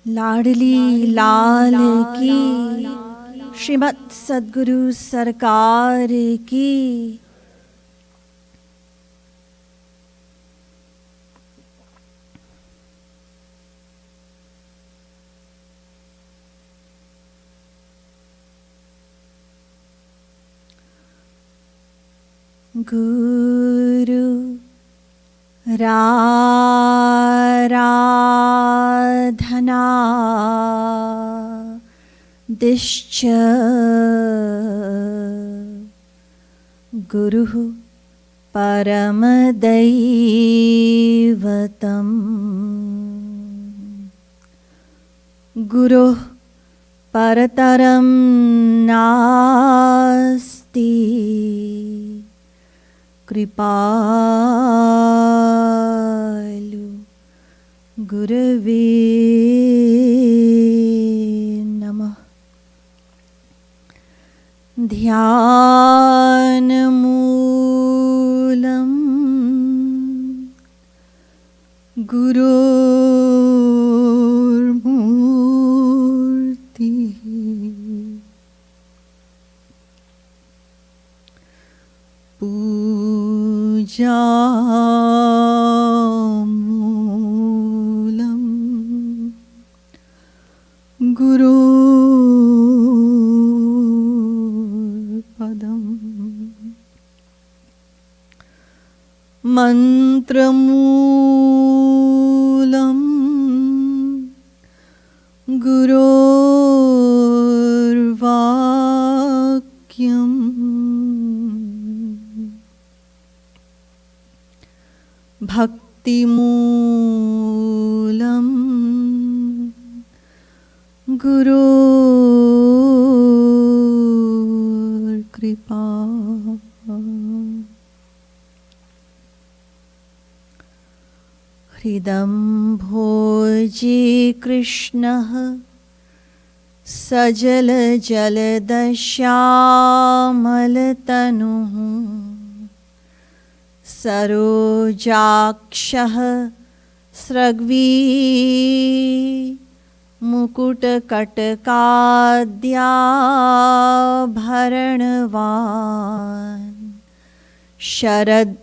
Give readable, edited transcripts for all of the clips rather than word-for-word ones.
लाडली लाल की, श्रीमत सद्गुरु सरकार की। गुरु राराधना दिश्च गुरुः परमदैवतम् गुरुः परतरं नास्ति कृपालु गुरवे नमः। ध्यानमूलं गुरोर्मूर्तिः पूजामूलं गुरोर्पदम् मन्त्रमूलं गुरोर्वाक्यम् भक्तिमूलं गुरोर्कृपा हृदम्भोजे कृष्णः सजलजलदश्यामलतनुः सरोजाक्षः स्रग्वी मुकुटकटकाद्याभरणवान् शरद्राकानाथ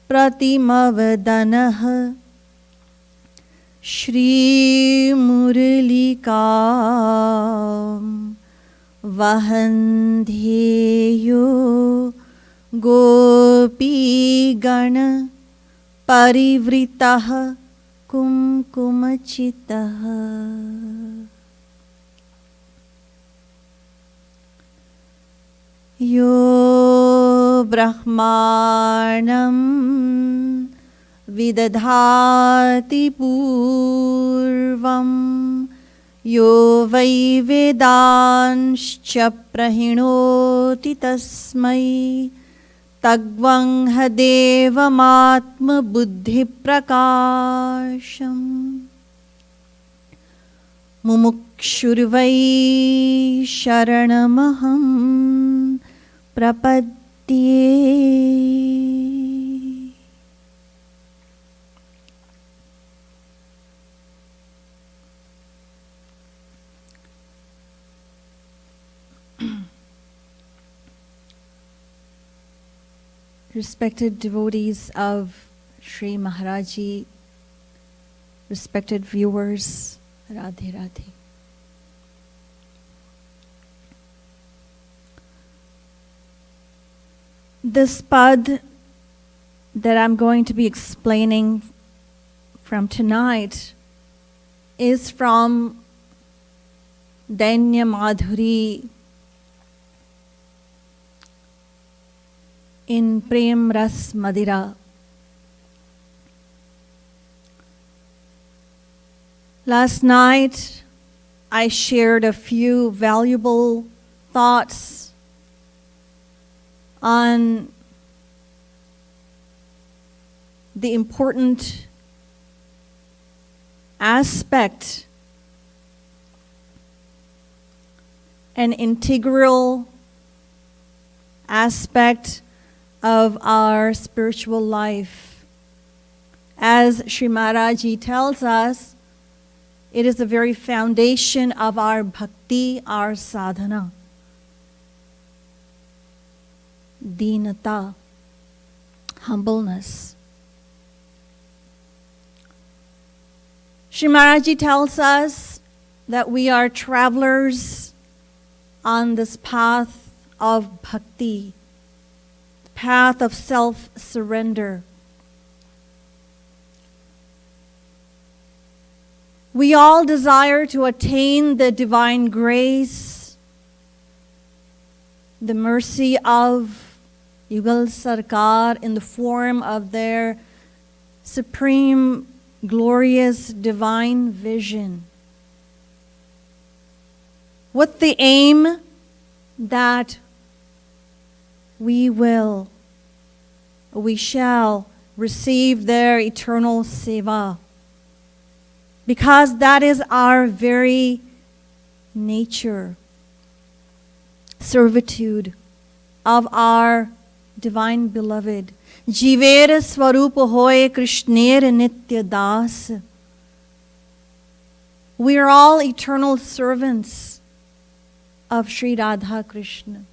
प्रतिमवदनः श्रीमुरलिका वहन्ध्येयो गोपीगण परिवृतः कुङ्कुमचितः यो ब्रह्माणं विदधाति पूर्वं यो वै वेदांश्च प्रहिणोति तस्मै तग्वंह देवमात्मबुद्धिप्रकाशम् मुमुक्षुर्वै शरणमहं प्रपद्ये। Respected devotees of Sri Maharaji, respected viewers, Radhe Radhe. This pad that I'm going to be explaining from tonight is from Danya Madhuri in Prem Ras Madira. Last night, I shared a few valuable thoughts on the important aspect and integral aspect of our spiritual life as Sri Maharaj Ji tells us, it is the very foundation of our bhakti, our sadhana. Deenata, humbleness. Sri Maharaj Ji tells us that we are travelers on this path of bhakti, the path of self-surrender. We all desire to attain the divine grace, the mercy of Yugal Sarkar in the form of their supreme, glorious, divine vision, with the aim that we shall receive their eternal seva, because that is our very nature, servitude of our divine beloved. Jiver swarup hoye Krishner nitya das. We are all eternal servants of Sri Radha Krishna.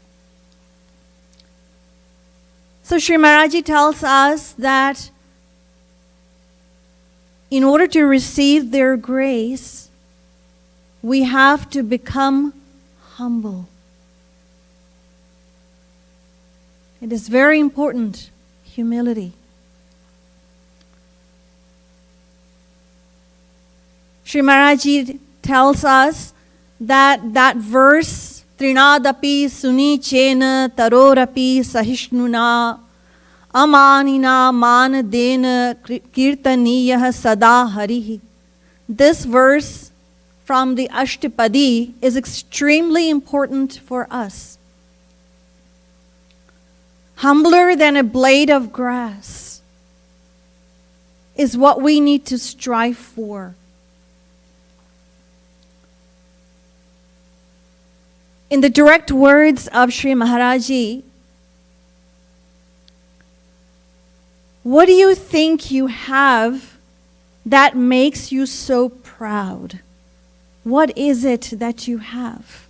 So Sri Maharaj Ji tells us that in order to receive their grace, we have to become humble. It is very important, humility. Sri Maharaj Ji tells us that verse, Trinadapi suni chena tarorapi sahishnuna amanina manadena kirtaniyah sada harihi. This verse from the Ashtapadi is extremely important for us. Humbler than a blade of grass is what we need to strive for. In the direct words of Sri Maharaj Ji, what do you think you have that makes you so proud? What is it that you have?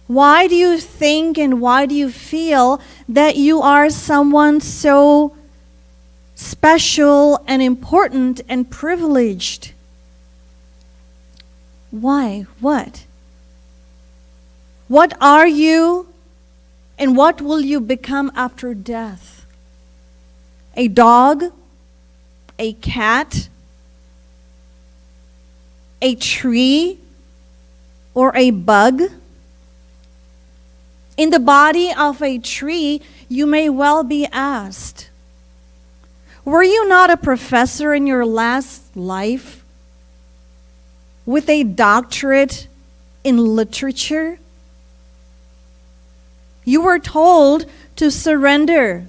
Why do you think and why do you feel that you are someone so special and important and privileged? Why? What? What are you and what will you become after death? A dog? A cat? A tree? Or a bug? In the body of a tree, you may well be asked, were you not a professor in your last life with a doctorate in literature? You were told to surrender,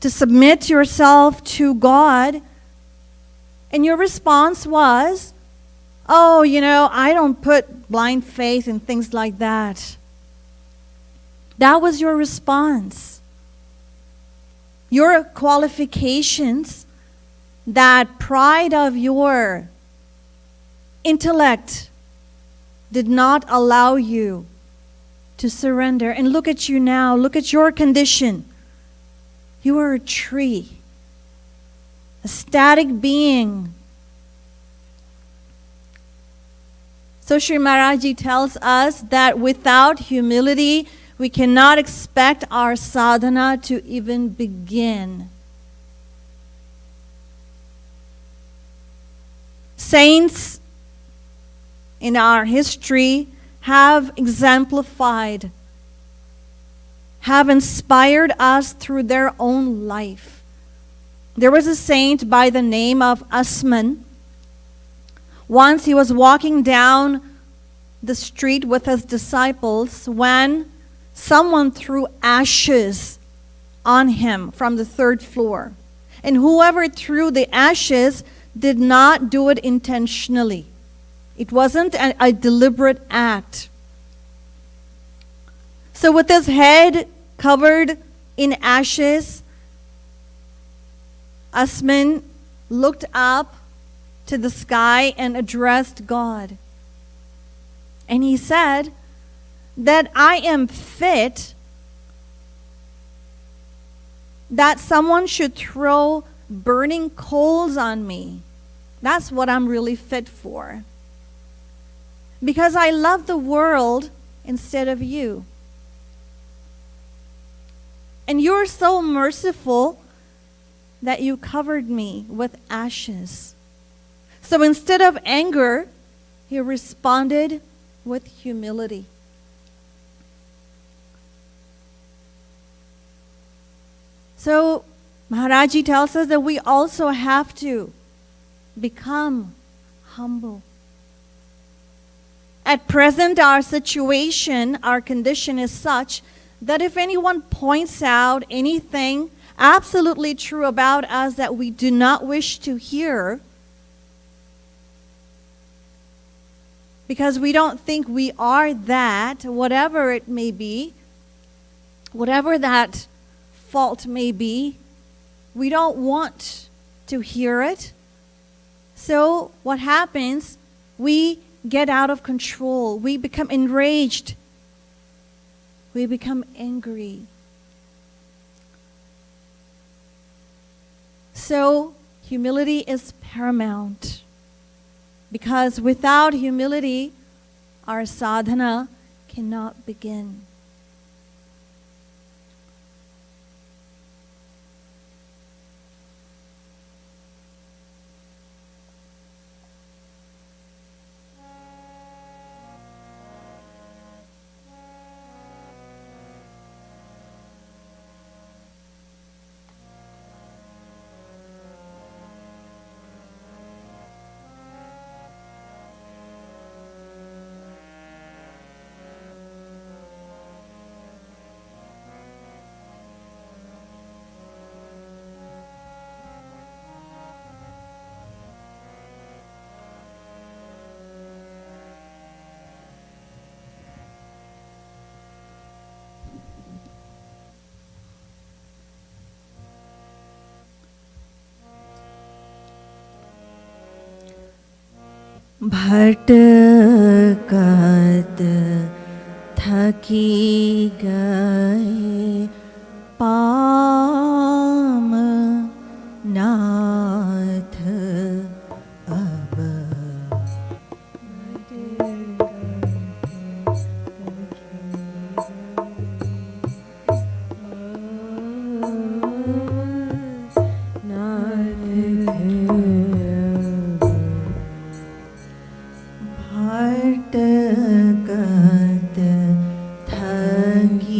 to submit yourself to God, and your response was, oh, I don't put blind faith in things like that. That was your response. Your qualifications, that pride of your intellect did not allow you to surrender. And look at you now. Look at your condition. You are a tree, a static being. So Sri Maharaj Ji tells us that without humility, we cannot expect our sadhana to even begin. Saints in our history have exemplified, have inspired us through their own life. There was a saint by the name of Asman. Once he was walking down the street with his disciples when someone threw ashes on him from the third floor. And whoever threw the ashes did not do it intentionally. It wasn't a deliberate act. So with his head covered in ashes, Asman looked up to the sky and addressed God. And he said that I am fit that someone should throw burning coals on me. That's what I'm really fit for. Because I love the world instead of you. And you're so merciful that you covered me with ashes. So instead of anger, he responded with humility. So Maharaji tells us that we also have to become humble. At present, our situation, our condition is such that if anyone points out anything absolutely true about us that we do not wish to hear, because we don't think we are that, whatever it may be, whatever that fault may be, we don't want to hear it. So what happens? We get out of control. We become enraged. We become angry. So humility is paramount. Because without humility, our sadhana cannot begin. Bhatkat Thaki Gaye Paam Nath ab Bhatkat Thaki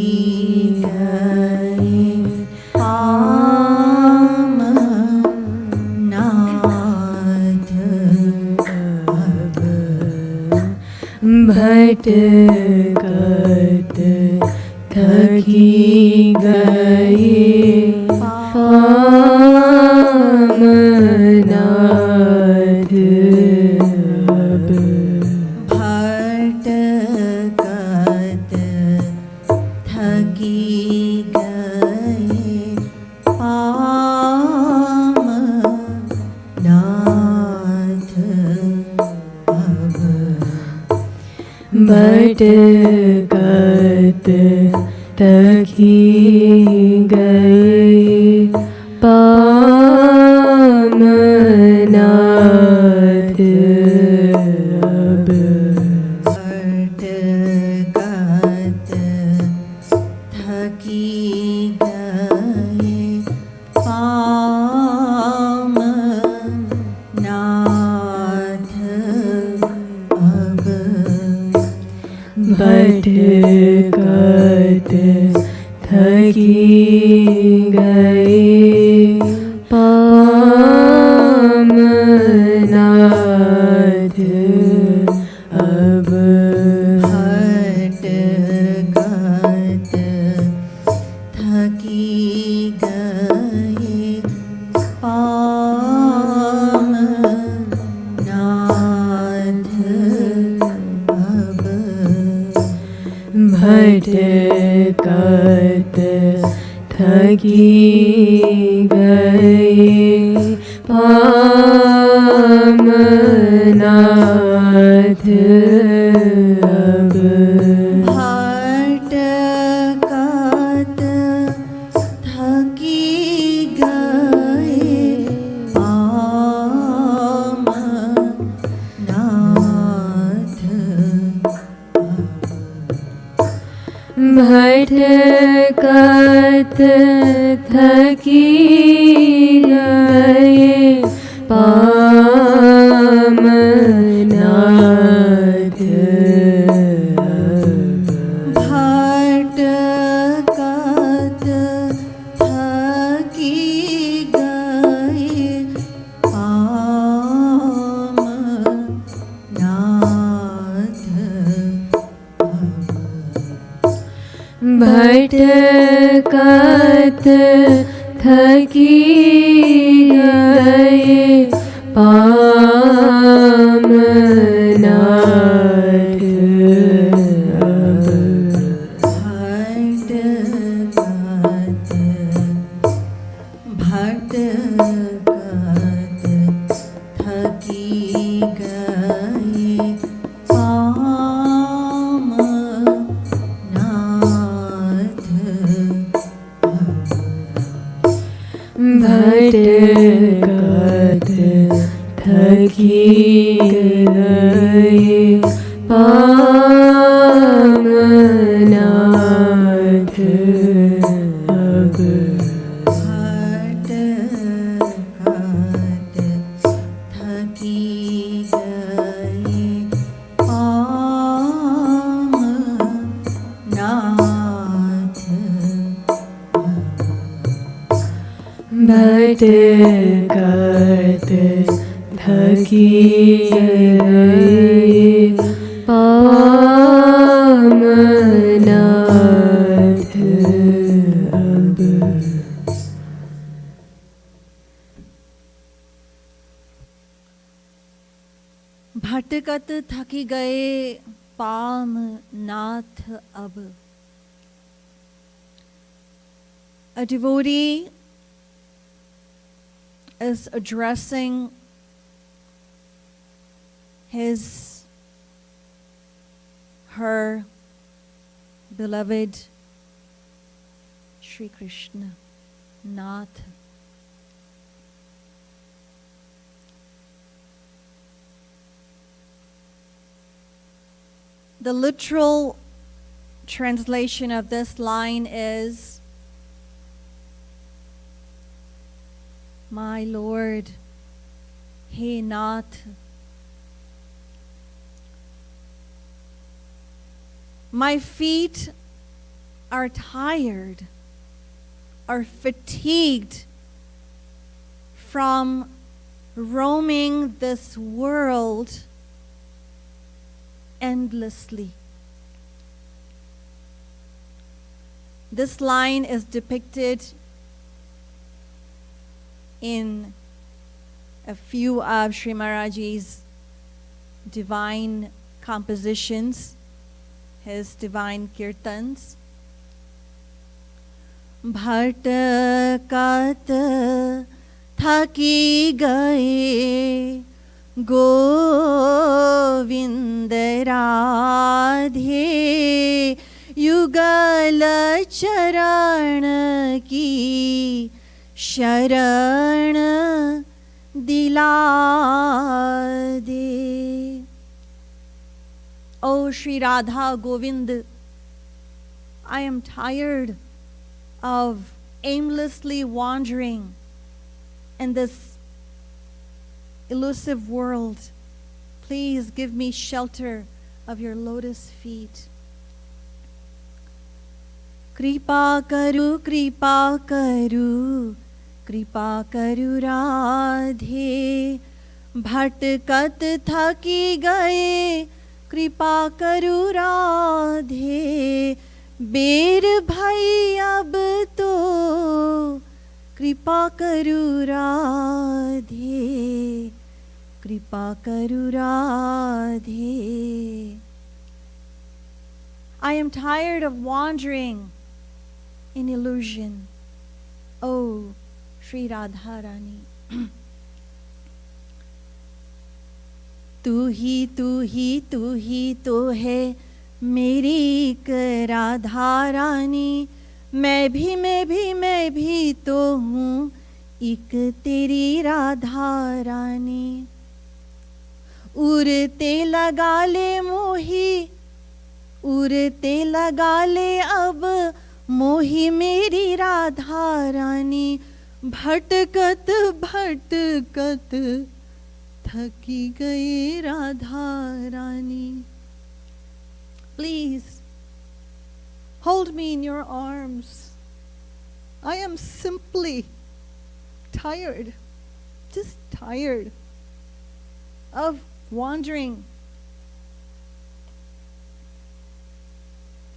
Gaye Paam Nath ab Bhatkat Thaki Gaye Paam Nath ab Bhatkat Thaki Gaye Paam Nath ab Bhatkat Thaki Gaye Paam Nath ab Bhatkat Thaki Gaye Paam Nath ab Bhatkat Thaki Gaye Paam Nath ab Bhatkat Thaki Nath ab Bhatkat Thaki Gaye Paam Nath Bhatkat Thaki Gaye Paam Nath Bhatkat Thaki Gaye Paam Nath Bhatkat Thaki Gaye Paam Nath Bhatkat Thaki Gaye Paam Nath Bhatkat Thaki Gaye Paam Nath ab Bhatkat Thaki Gaye Paam Nath Bhatkat Thaki Gaye Paam Nath ab भटकत थकी गए palm नाथ अब. A devotee is addressing her beloved Shri Krishna, Nath. The literal translation of this line is, my Lord, He Nath, my feet are tired, are fatigued from roaming this world endlessly. This line is depicted in a few of Sri Maharaj's divine compositions, his divine kirtans. Bhatkat thaki gaye Govind Radhe युगल चरण की शरण दिला दे. O Shri Radha Govind, I am tired of aimlessly wandering in this elusive world. Please give me shelter of your lotus feet. Kripa karu, kripa karu, kripa karu Radhe. Bhatkat thaki gaye, kripa karu Radhe. बेर भाई अब तो कृपा करू राधे, कृपा करू Radhe. I am tired of wandering in illusion. Oh, Sri Radha Rani. तू ही तू ही तू ही तो है मेरी एक राधा रानी, मैं भी तो हूँ एक तेरी राधा रानी। उड़ते लगा ले मोही, उड़ते लगा ले अब मोही मेरी राधा रानी, भटकत भटकत थकी गई Radha Rani. Please hold me in your arms. I am simply tired, just tired of wandering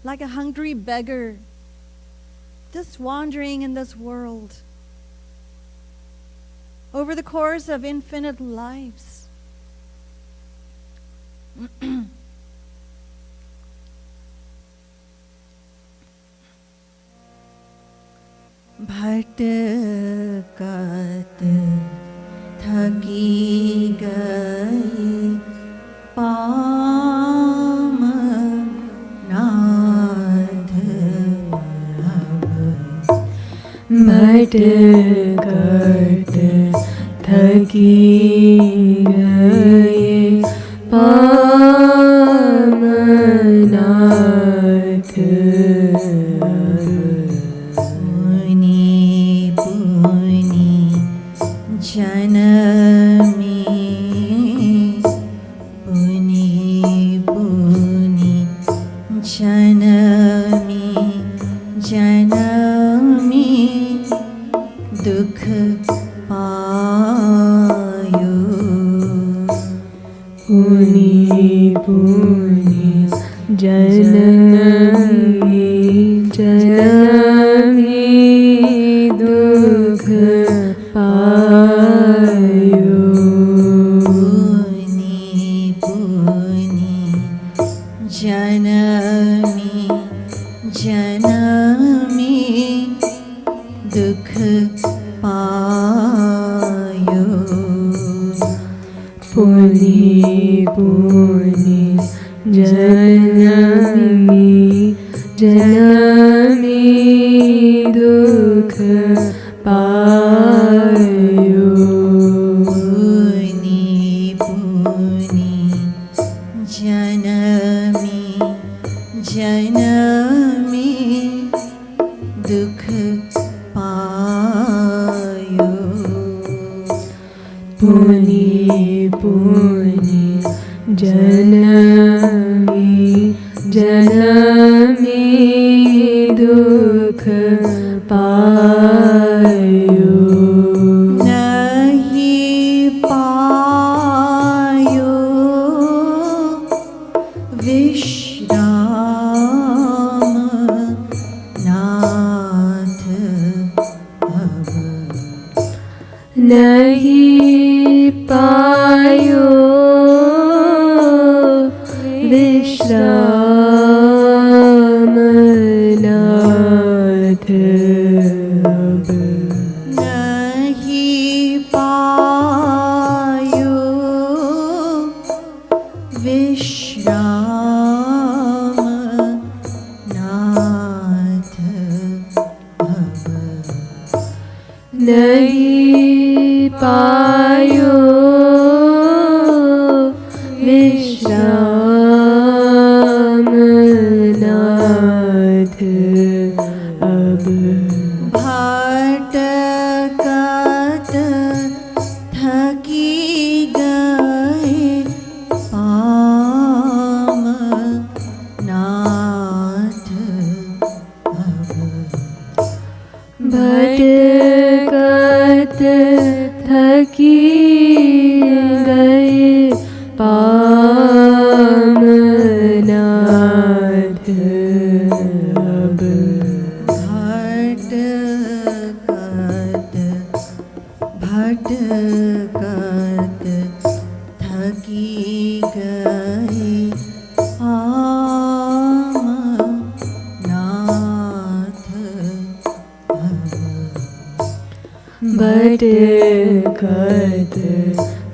like a hungry beggar, just wandering in this world over the course of infinite lives. भटकत थकी गई पाम नाथ अब, भटकत थकी गई palm Nath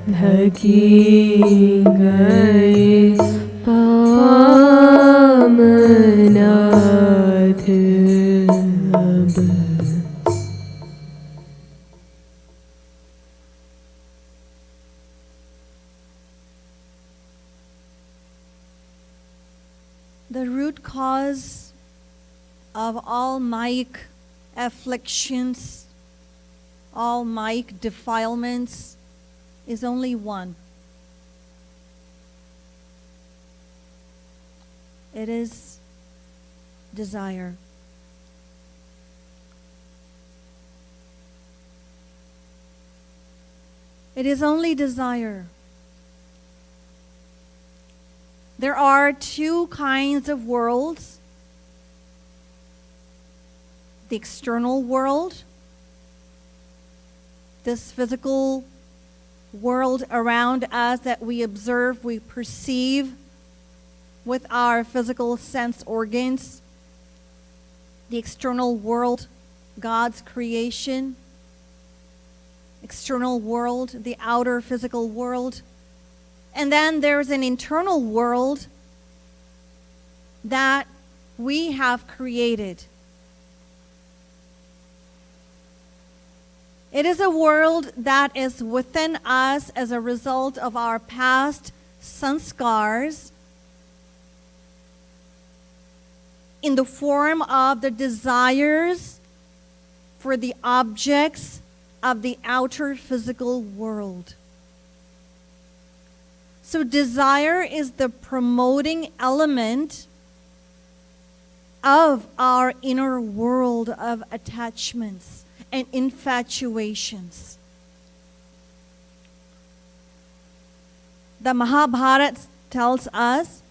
Thaki Gaye Paam Nath The root cause of all Maic afflictions, all Maic defilements is only one. It is desire. It is only desire. There are two kinds of worlds. The external world, this physical world around us that we observe, we perceive with our physical sense organs. The external world, God's creation. External world, the outer physical world. And then there's an internal world that we have created. It is a world that is within us as a result of our past sanskars in the form of the desires for the objects of the outer physical world. So desire is the promoting element of our inner world of attachments and infatuations. The Mahabharata tells us,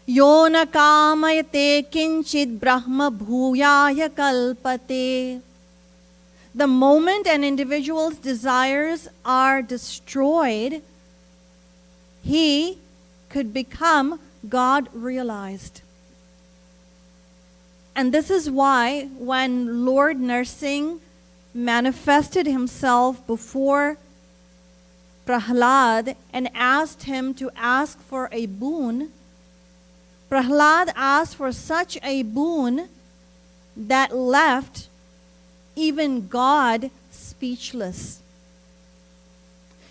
Yo na kamayate kinchit brahma bhuyaya kalpate. The moment an individual's desires are destroyed, he could become God realized. And this is why when Lord Narsingh manifested himself before Prahlad and asked him to ask for a boon, Prahlad asked for such a boon that left even God speechless.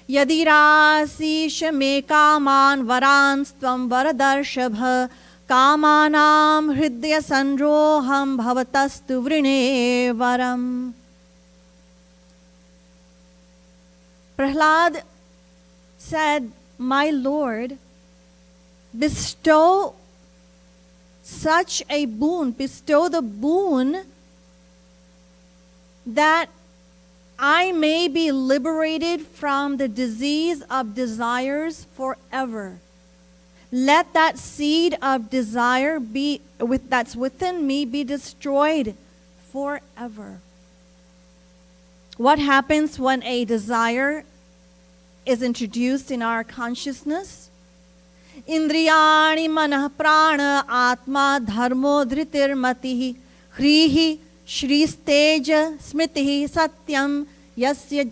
Yadirasisha me kaman varans tvam varadarshapha kamanam hridya sandroham bhavatastu vrine varam. Prahlad said, My Lord, bestow such a boon, bestow the boon that I may be liberated from the disease of desires forever. Let that seed of desire that's within me be destroyed forever. What happens when a desire is introduced in our consciousness? Indriyani manah prana atma dharmo dhritir matihi hrihi Shristeja smritihi satyam yasya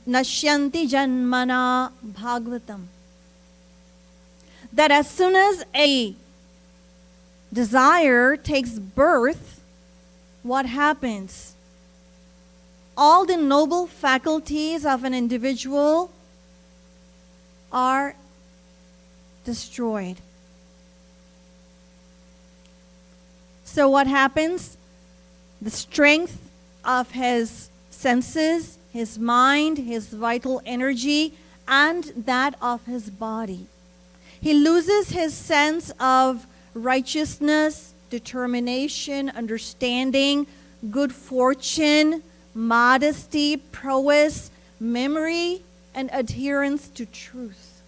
nashyanti janmana bhagavatam. That as soon as a desire takes birth, what happens? All the noble faculties of an individual are destroyed. So what happens? The strength of his senses, his mind, his vital energy, and that of his body. He loses his sense of righteousness, determination, understanding, good fortune, modesty, prowess, memory, and adherence to truth.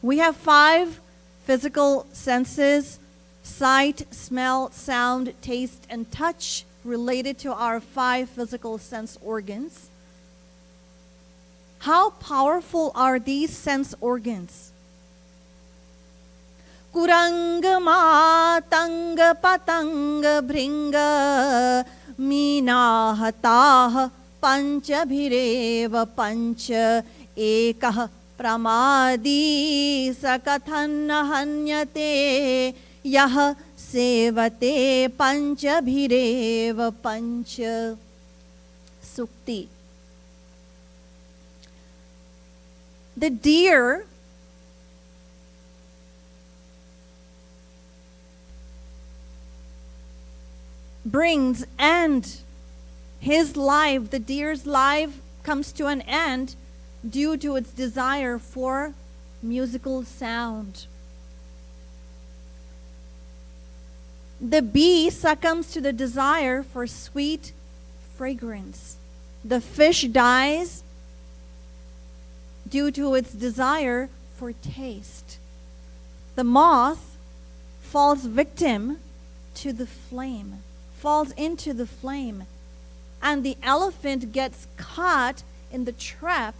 We have 5 physical senses: sight, smell, sound, taste, and touch, related to our 5 physical sense organs. How powerful are these sense organs? Kuranga matanga patanga bhringa minahatah panchabhireva pancha ekah pramadi sakathan hanyate yah sevate panchabhireva pancha. Sukti. The deer brings end. His life, the deer's life, comes to an end due to its desire for musical sound. The bee succumbs to the desire for sweet fragrance. The fish dies due to its desire for taste. The moth falls victim to the flame, falls into the flame, and the elephant gets caught in the trap.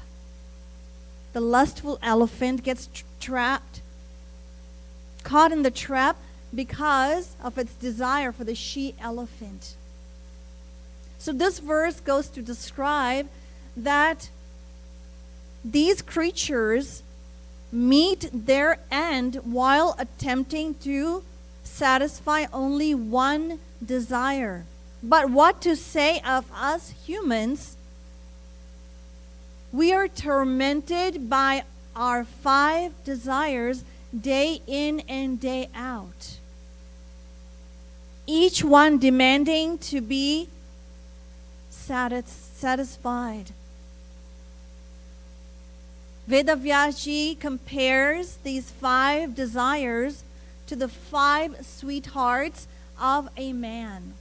The lustful elephant gets trapped, caught in the trap because of its desire for the she-elephant. So this verse goes to describe that these creatures meet their end while attempting to satisfy only one desire. But what to say of us humans? We are tormented by our 5 desires day in and day out, each one demanding to be satisfied. Vedavyas compares these 5 desires to the 5 sweethearts of a man,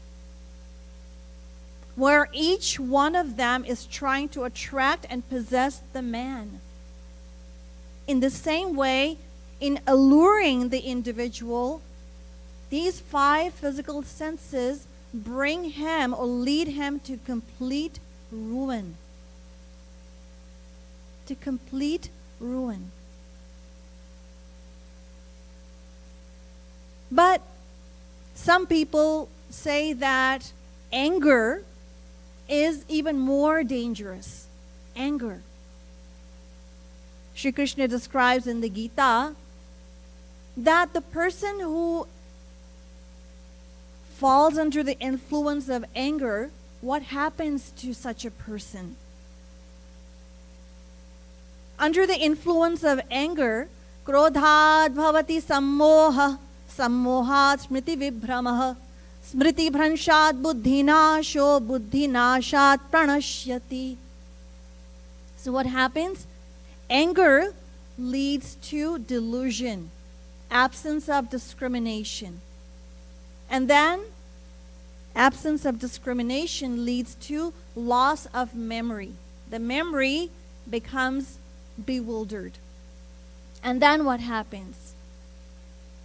where each one of them is trying to attract and possess the man. In the same way, in alluring the individual, these 5 physical senses bring him or lead him to complete ruin. To complete ruin. But some people say that anger is even more dangerous. Anger. Shri Krishna describes in the Gita that the person who falls under the influence of anger, what happens to such a person? Under the influence of anger, krodhat bhavati sammoha, sammohat smriti vibhramaha, smriti bhranshat buddhinasho, buddhinashat pranashyati. So what happens? Anger leads to delusion, absence of discrimination. And then, absence of discrimination leads to loss of memory. The memory becomes bewildered. And then what happens?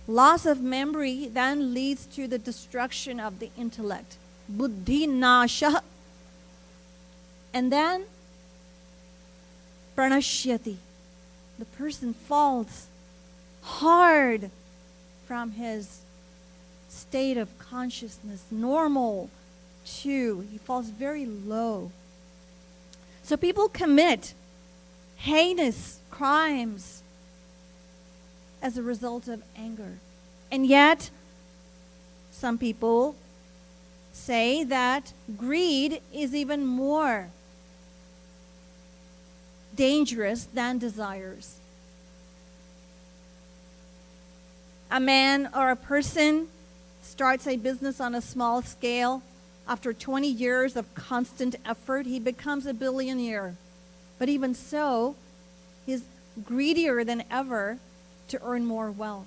Loss of memory then leads to the destruction of the intellect. Buddhi nasha. And then, pranashyati. The person falls hard from his state of consciousness, normal to, he falls very low. So people commit heinous crimes as a result of anger. And yet, some people say that greed is even more dangerous than desires. A man or a person starts a business on a small scale. After 20 years of constant effort, he becomes a billionaire. But even so, he's greedier than ever to earn more wealth.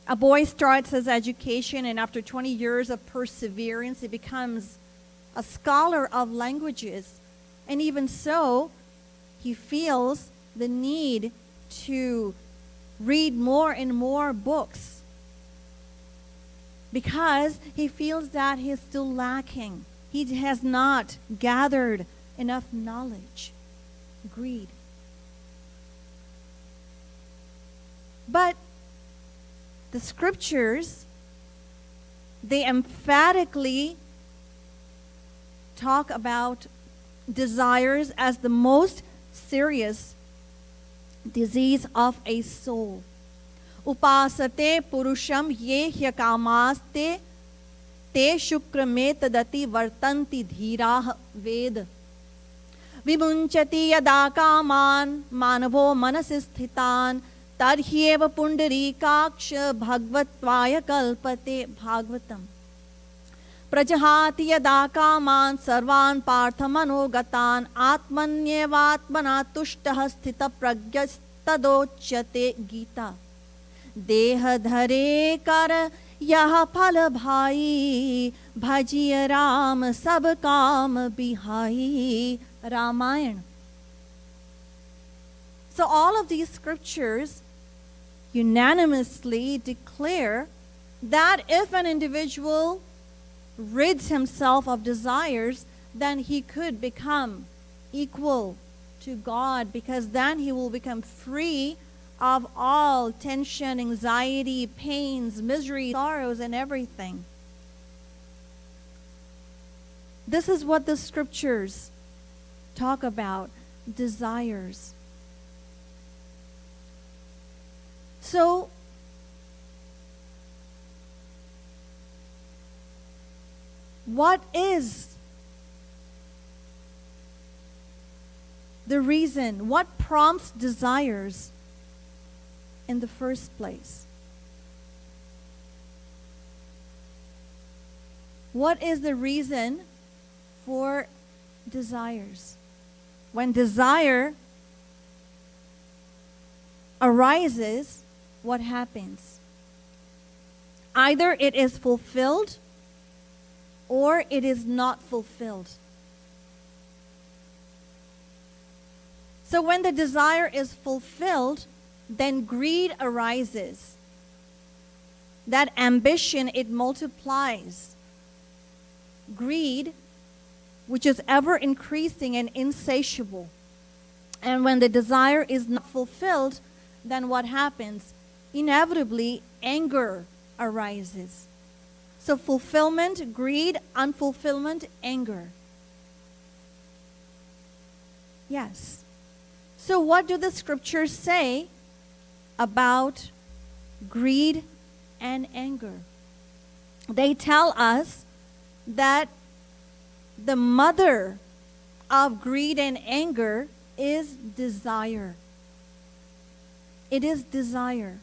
A boy starts his education, and after 20 years of perseverance, he becomes a scholar of languages. And even so, he feels the need to read more and more books because he feels that he is still lacking. He has not gathered enough knowledge. Greed. But the scriptures, they emphatically talk about desires as the most serious disease of a soul. Upasate purusham ye hyakamaste te shukrame tadati vartanti dhirah ved. Vimunchati yada kaman manavo manasi sthitan tarhyeva pundarikaksha bhagavatvaya kalpate bhagavatam. Prajahati yada kaman sarvan parthamanogatan atmanyevatmana tushtah sthita pragyastadochyate Gita. Deha dhare kar यह फल भाई भजिय राम सब काम बिहाई. Ramayana. So all of these scriptures unanimously declare that if an individual rids himself of desires, then he could become equal to God, because then he will become free of all tension, anxiety, pains, misery, sorrows, and everything. This is what the scriptures talk about, desires. So, what is the reason? What prompts desires in the first place? What is the reason for desires? When desire arises, what happens? Either it is fulfilled or it is not fulfilled. So when the desire is fulfilled, then greed arises. That ambition, it multiplies. Greed, which is ever increasing and insatiable. And when the desire is not fulfilled, then what happens? Inevitably, anger arises. So fulfillment, greed, unfulfillment, anger. Yes. So what do the scriptures say about greed and anger? They tell us that the mother of greed and anger is desire. It is desire.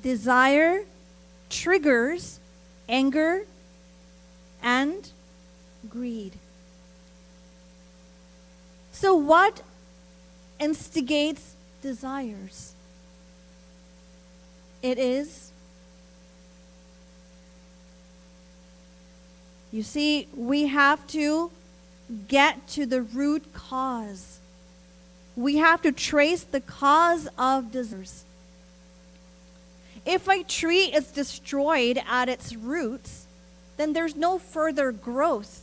Desire triggers anger and greed. So what instigates desires? It is, you see, we have to get to the root cause. We have to trace the cause of desires. If a tree is destroyed at its roots, then there's no further growth.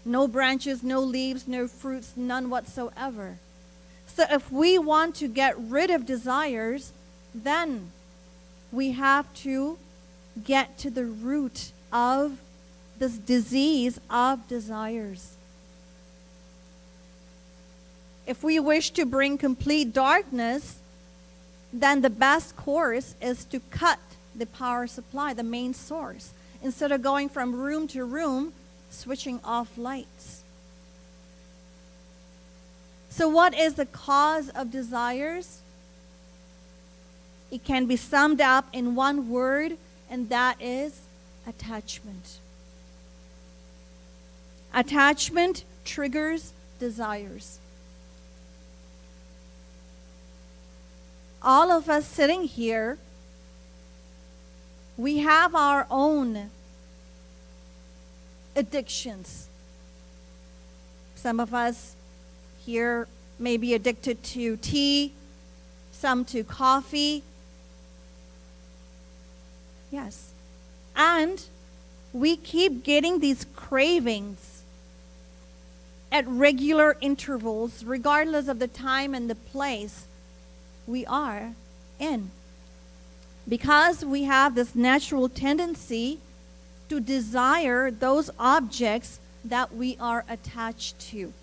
No branches, no leaves, no fruits, none whatsoever. So if we want to get rid of desires, then we have to get to the root of this disease of desires. If we wish to bring complete darkness, then the best course is to cut the power supply, the main source, instead of going from room to room, switching off lights. So what is the cause of desires? It can be summed up in one word, and that is attachment. Attachment triggers desires. All of us sitting here, we have our own addictions. Some of us here may be addicted to tea, some to coffee. Yes. And we keep getting these cravings at regular intervals, regardless of the time and the place we are in. Because we have this natural tendency to desire those objects that we are attached to.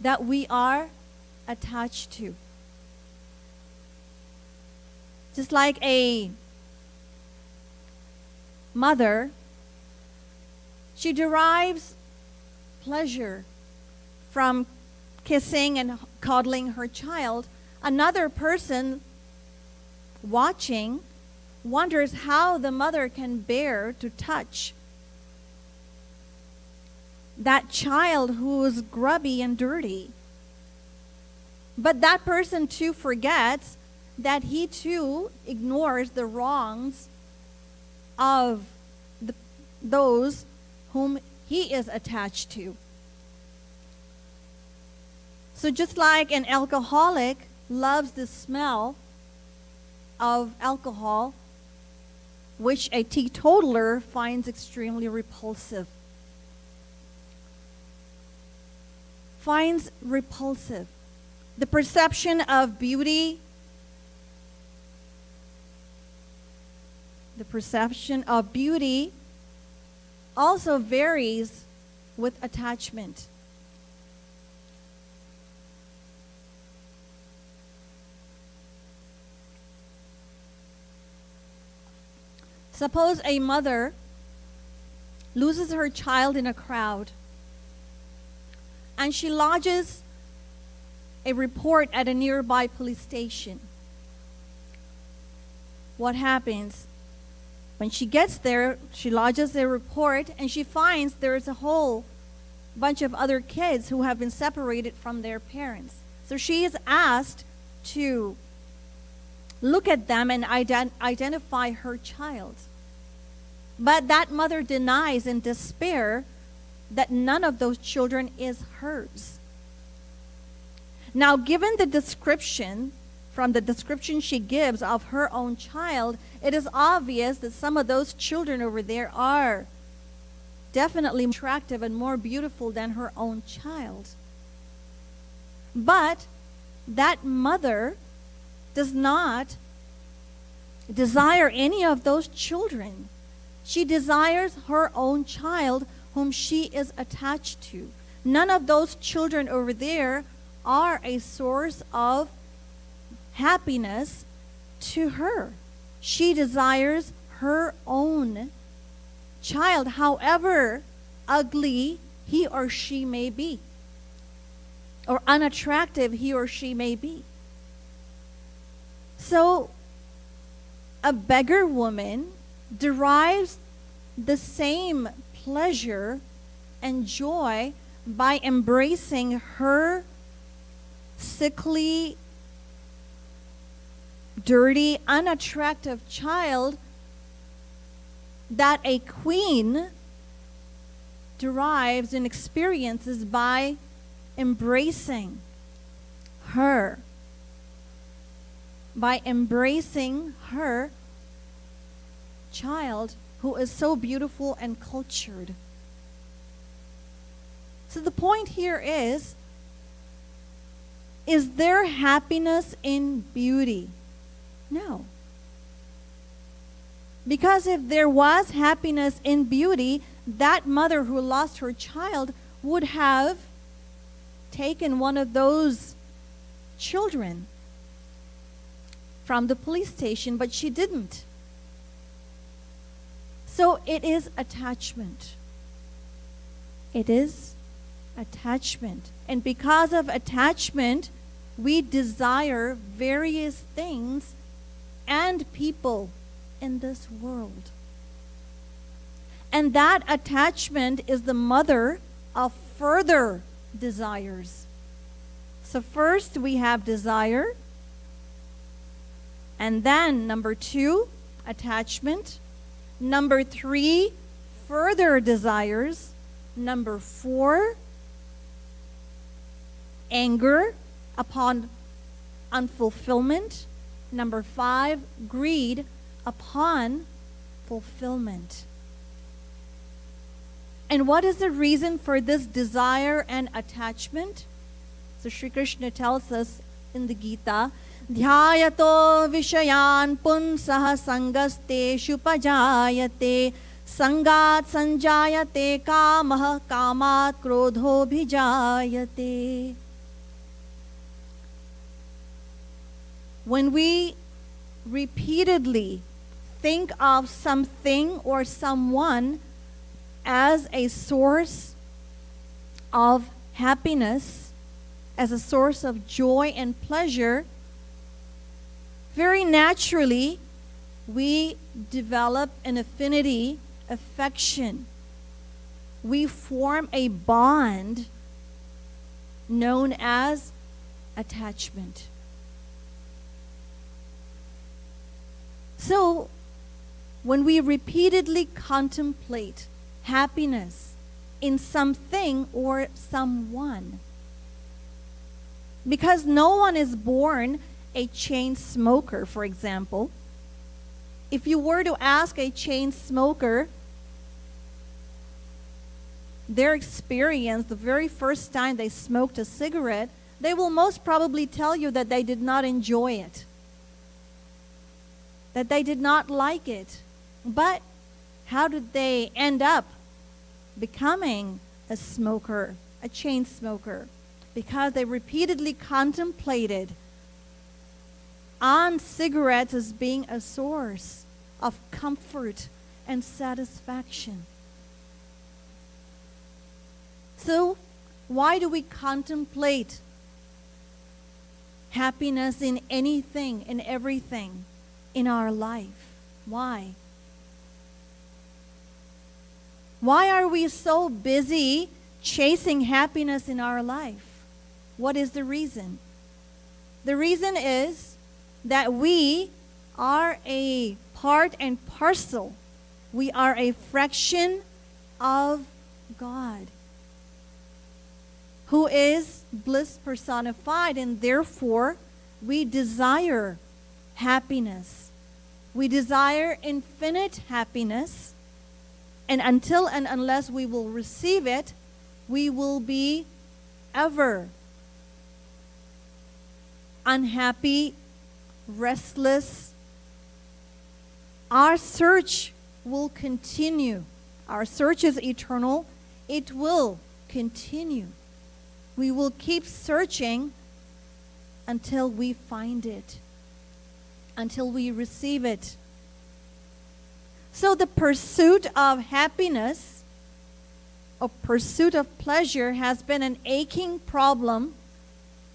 That we are attached to. Just like a mother, she derives pleasure from kissing and coddling her child. Another person watching wonders how the mother can bear to touch that child who is grubby and dirty. But that person too forgets that he too ignores the wrongs of those whom he is attached to. So just like an alcoholic loves the smell of alcohol, which a teetotaler finds extremely repulsive. The perception of beauty, also varies with attachment. Suppose a mother loses her child in a crowd and she lodges a report at a nearby police station. What happens? When she gets there, she lodges a report and she finds there's a whole bunch of other kids who have been separated from their parents. So she is asked to look at them and identify her child. But that mother denies in despair that none of those children is hers. Now, given the description, from the description she gives of her own child, it is obvious that some of those children over there are definitely attractive and more beautiful than her own child. But that mother does not desire any of those children. She desires her own child whom she is attached to. None of those children over there are a source of happiness to her. She desires her own child, however ugly he or she may be, or unattractive he or she may be. So, a beggar woman derives the same pleasure and joy by embracing her sickly, dirty, unattractive child that a queen derives and experiences by embracing her child who is so beautiful and cultured. So the point here is there happiness in beauty? No. Because if there was happiness in beauty, that mother who lost her child would have taken one of those children from the police station, but she didn't. So it is attachment. It is attachment. And because of attachment, we desire various things and people in this world. And that attachment is the mother of further desires. So first we have desire. And then number 2, attachment. Number 3, further desires. Number 4, anger upon unfulfillment. Number 5, greed upon fulfillment. And what is the reason for this desire and attachment? So Sri Krishna tells us in the Gita ध्यायतो विषयान् पुंसः संगस्तेषु पजायते संगात् संजायते कामः कामात् क्रोधोऽभिजायते. When we repeatedly think of something or someone as a source of happiness, as a source of joy and pleasure, very naturally we develop an affinity, affection. We form a bond known as attachment. So, when we repeatedly contemplate happiness in something or someone, because no one is born a chain smoker, for example. If you were to ask a chain smoker their experience the very first time they smoked a cigarette, they will most probably tell you that they did not enjoy it, that they did not like it. But how did they end up becoming a smoker, a chain smoker? Because they repeatedly contemplated on cigarettes as being a source of comfort and satisfaction. So, why do we contemplate happiness in anything and everything in our life? Why? Why are we so busy chasing happiness in our life? What is the reason? The reason is that we are a part and parcel. We are a fraction of God, who is bliss personified, and therefore we desire happiness. We desire infinite happiness, and until and unless we will receive it, we will be ever unhappy, restless. Our search will continue. Our search is eternal. It will continue. We will keep searching until we find it, until we receive it. So the pursuit of happiness, or pursuit of pleasure, has been an aching problem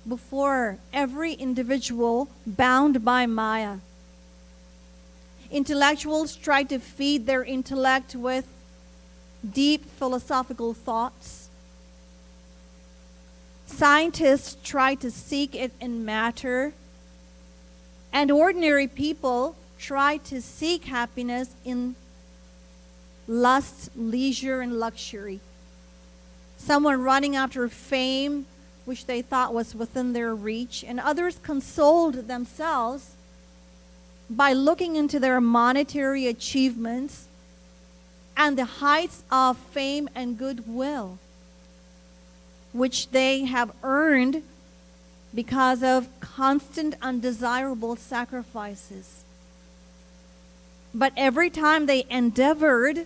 before every individual bound by Maya. Intellectuals try to feed their intellect with deep philosophical thoughts. Scientists try to seek it in matter. And ordinary people try to seek happiness in lust, leisure, and luxury. Someone running after fame, which they thought was within their reach, and others consoled themselves by looking into their monetary achievements and the heights of fame and goodwill, which they have earned because of constant undesirable sacrifices. But every time they endeavored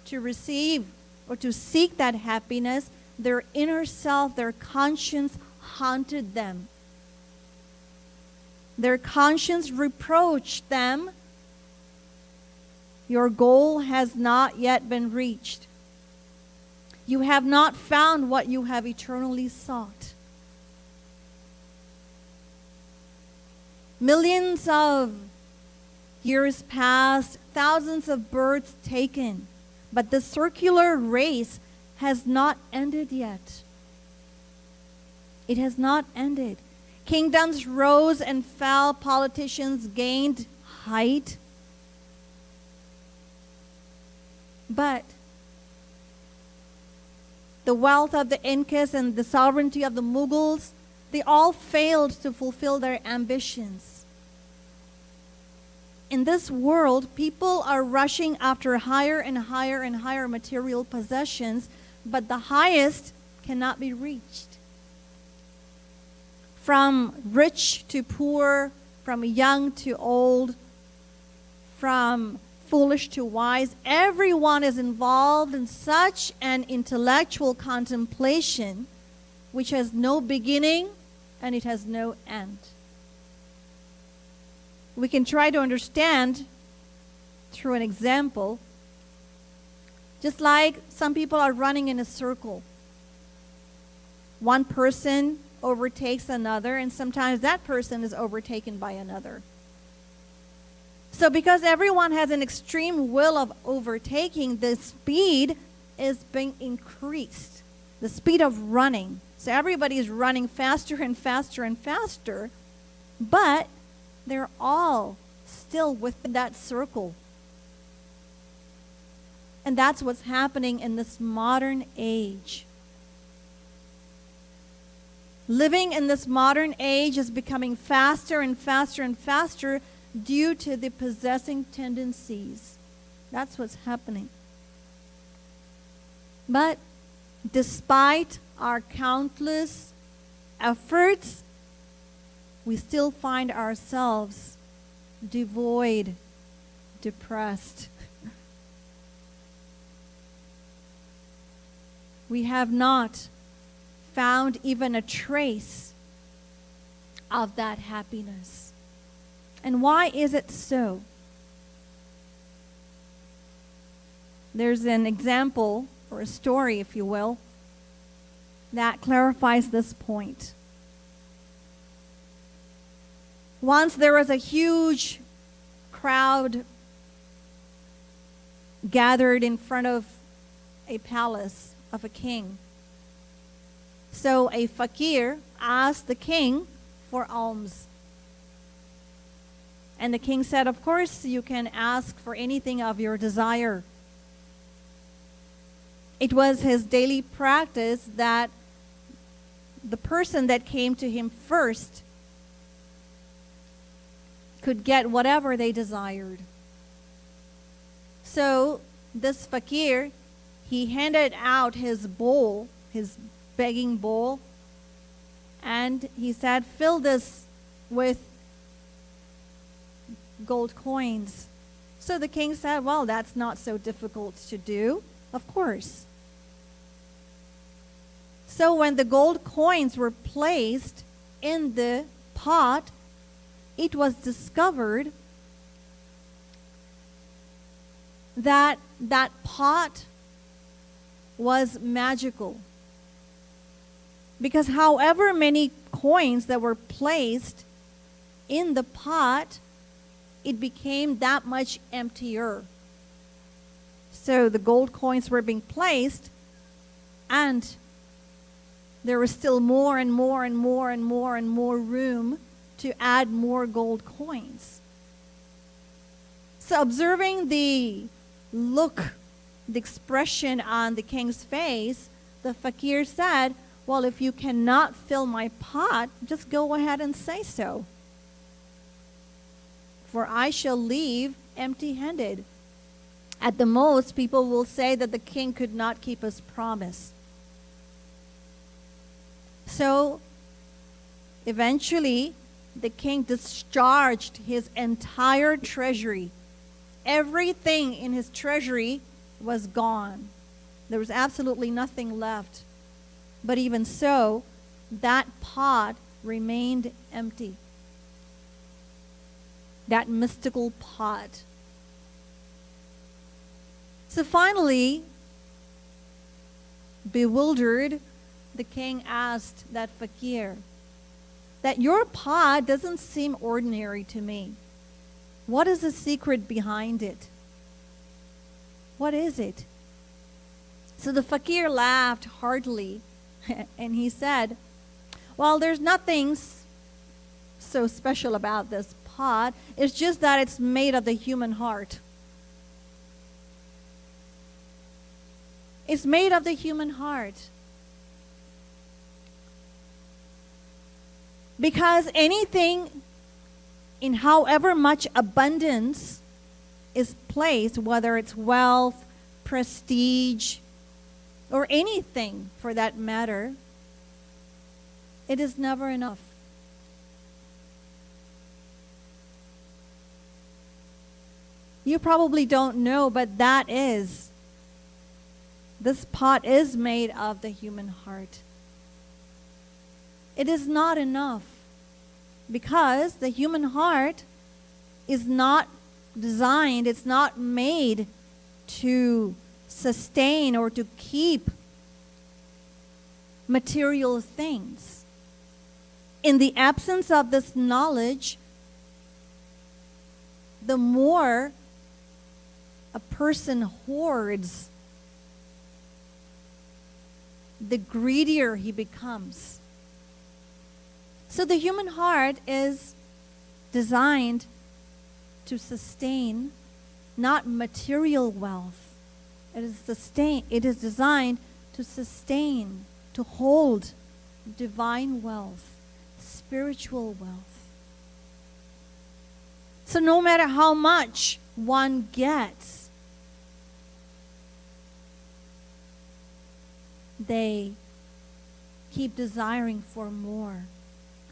to receive or to seek that happiness, their inner self, their conscience haunted them. Their conscience reproached them. Your goal has not yet been reached. You have not found what you have eternally sought. Millions of years passed, thousands of births taken, but the circular race has not ended yet. It has not ended. Kingdoms rose and fell, politicians gained height. But the wealth of the Incas and the sovereignty of the Mughals, they all failed to fulfill their ambitions. In this world, people are rushing after higher and higher and higher material possessions, but the highest cannot be reached. from rich to poor, from young to old, from foolish to wise. Everyone is involved in such an intellectual contemplation which has no beginning and it has no end. We can try to understand through an example. Just like some people are running in a circle. One person overtakes another, and sometimes that person is overtaken by another. So because everyone has an extreme will of overtaking, the speed is being increased. The speed of running. So everybody is running faster and faster and faster, but they're all still within that circle. And that's what's happening in this modern age. Living in this modern age is becoming faster and faster and faster due to the possessing tendencies. That's what's happening. But despite our countless efforts, we still find ourselves devoid, depressed. We have not found even a trace of that happiness. And why is it so? There's an example, or a story, if you will, that clarifies this point. Once there was a huge crowd gathered in front of a palace of a king. So a fakir asked the king for alms. And the king said, of course, you can ask for anything of your desire. It was his daily practice that the person that came to him first could get whatever they desired. So this fakir, he handed out his bowl, his begging bowl, and he said, fill this with gold coins. So the king said, well, that's not so difficult to do, of course. So when the gold coins were placed in the pot, it was discovered that that pot was magical. Because however many coins that were placed in the pot, it became that much emptier. So the gold coins were being placed, and there was still more and more and more and more and more room to add more gold coins. So observing the look, the expression on the king's face, the fakir said, well, if you cannot fill my pot, just go ahead and say so. For I shall leave empty-handed. At the most, people will say that the king could not keep his promise. So, eventually, the king discharged his entire treasury. Everything in his treasury was gone. There was absolutely nothing left. But even so, that pot remained empty. That mystical pot. So finally, bewildered, the king asked that fakir, that your pot doesn't seem ordinary to me. What is the secret behind it? What is it? So the fakir laughed heartily and he said, well, there's nothing so special about this pot. It's just that it's made of the human heart. It's made of the human heart. Because anything in however much abundance is placed, whether it's wealth, prestige, or anything for that matter, it is never enough. You probably don't know, but this pot is made of the human heart. It is not enough because the human heart is not designed, it's not made to sustain or to keep material things. In the absence of this knowledge, the more a person hoards, the greedier he becomes. So the human heart is designed to sustain not material wealth. It is designed to sustain, to hold divine wealth, spiritual wealth. So no matter how much one gets, they keep desiring for more.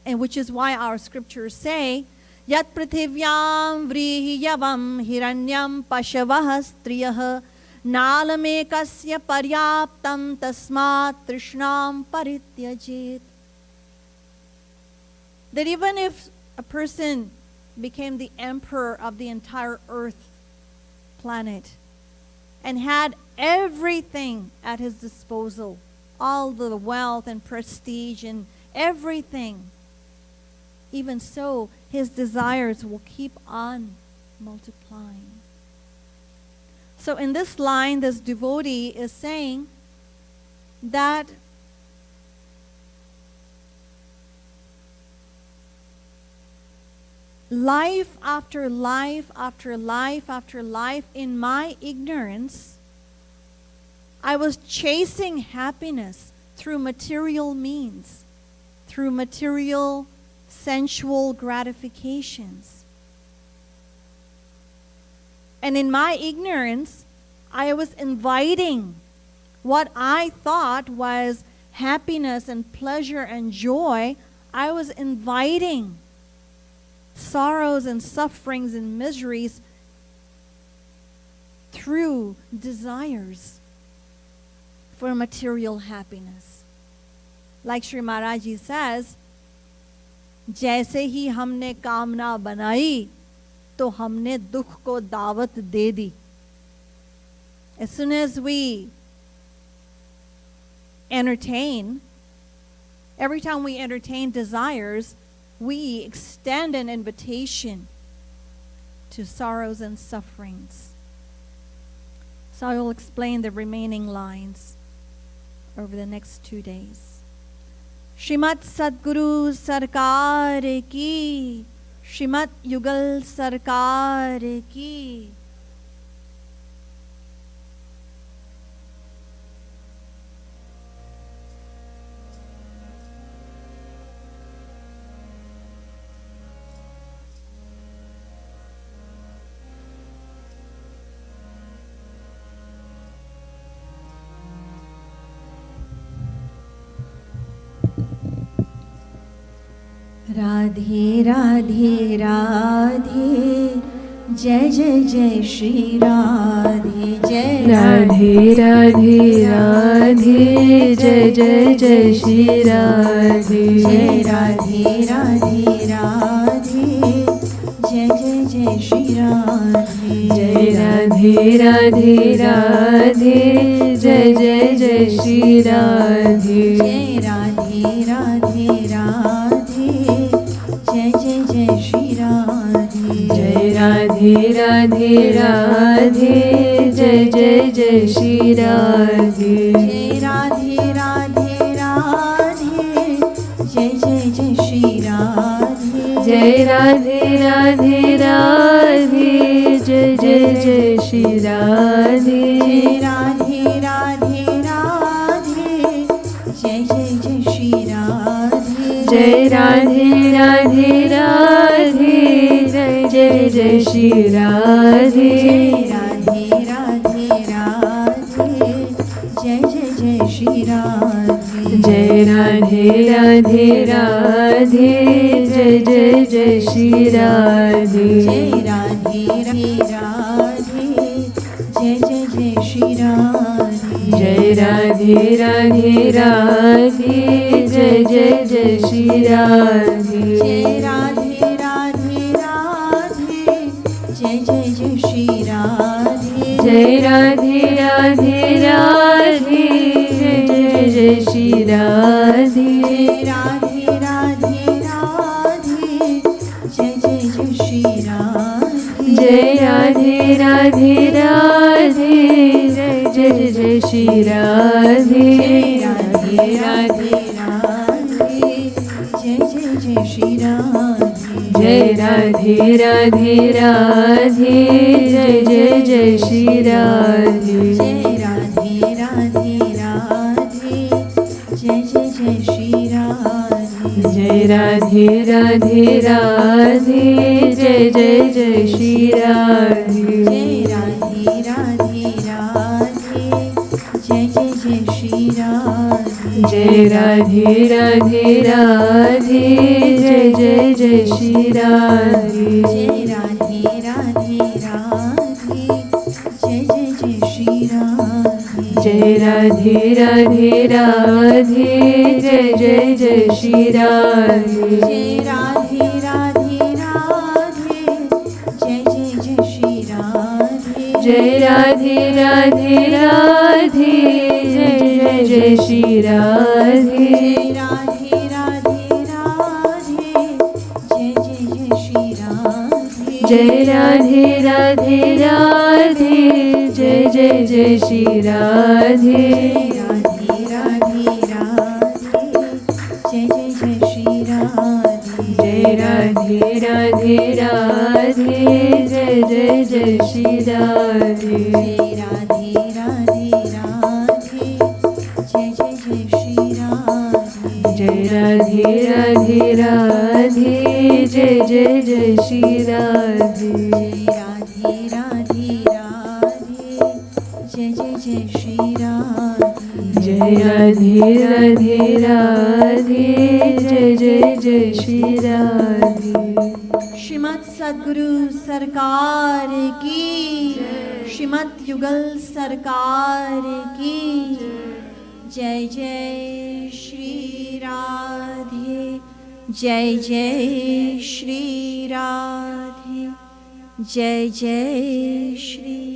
And which is why our scriptures say, Yat prithivyam vrihiyavam hiranyam pashavah striyah nalamekasya paryaptam tasmat trishnam parityajit. That even if a person became the emperor of the entire earth planet and had everything at his disposal, all the wealth and prestige and everything, even so, his desires will keep on multiplying. So in this line, this devotee is saying that life after life after life after life, in my ignorance, I was chasing happiness through material means, through material sensual gratifications. And in my ignorance, I was inviting what I thought was happiness and pleasure and joy. I was inviting sorrows and sufferings and miseries through desires for material happiness. Like Sri Maharaj Ji says, जैसे ही हमने कामना बनाई तो हमने दुख को दावत दे दी. As soon as we entertain, every time we entertain desires, we extend an invitation to sorrows and sufferings. So I will explain the remaining lines over the next 2 days. Shrimad सद्गुरु सरकार की, श्रीमद् युगल सरकार की. राधे राधे राधे जय जय जय श्री राधे जय राधे राधे राधे जय जय जय श्री राधे जय राधे राधे राधे जय जय जय श्री राधे जय राधे राधे राधे जय जय जय श्री राधे जय राधे राधे राधे जय जय जय श्री राधे जय राधे राधे राधे जय जय जय श्री राधे जय राधे राधे राधे जय जय जय श्री राधे जय राधे राधे राधे जय जय जय श्री राधे जय राधे राधे राधे जय जय जय श्री राधे जय राधे राधे राधे जय जय जय श्री राधे राधे राधे राधे जय जय जय श्री राधे जय राधे राधे राधे जय जय जय श्री राधे जय राधे राधे राधे जय राधे राधे राधे जय जय जय श्री राधे जय राधे राधे राधे जय जय जय श्री राधे जय राधे राधे राधे जय जय जय श्री राधे राधे राधे राधे जय जय जय श्री राधे जय राधे राधे राधे जय जय जय श्री राधे राधे राधे राधे जय जय जय श्री राधे जय राधे राधे राधे जय जय जय श्री राधे जय राधे राधे राधे जय जय जय श्री राधे जय राधे राधे राधे जय जय जय श्री राधे जय राधे राधे राधे जय जय जय श्री राधे जय राधे राधे राधे जय जय जय श्री राधे जय राधे राधे राधे जय जय जय श्री राधे जय राधे राधे राधे जय जय जय श्री राधे जय राधे राधे राधे जय जय जय श्री राधे जय राधे राधे राधे जय जय जय श्री राधे राधे राधे राधे जय जय जय श्री राधे जय राधे राधे राधे जय जय जय श्री राधे राधे राधे राधे जय जय जय श्री राधे जय राधे राधे राधे जय जय जय श्री राधे जय राधे राधे राधे जय जय जय श्री राधे जय राधे राधे राधे जय जय जय श्री राधे जय राधे राधे राधे जय जय जय श्री राधे जय राधे राधे राधे जय जय जय श्री राधे श्रीमद् सद्गुरु सरकार की श्रीमद् युगल सरकार की जय जय श्री राधे जय जय श्री राधे जय जय श्री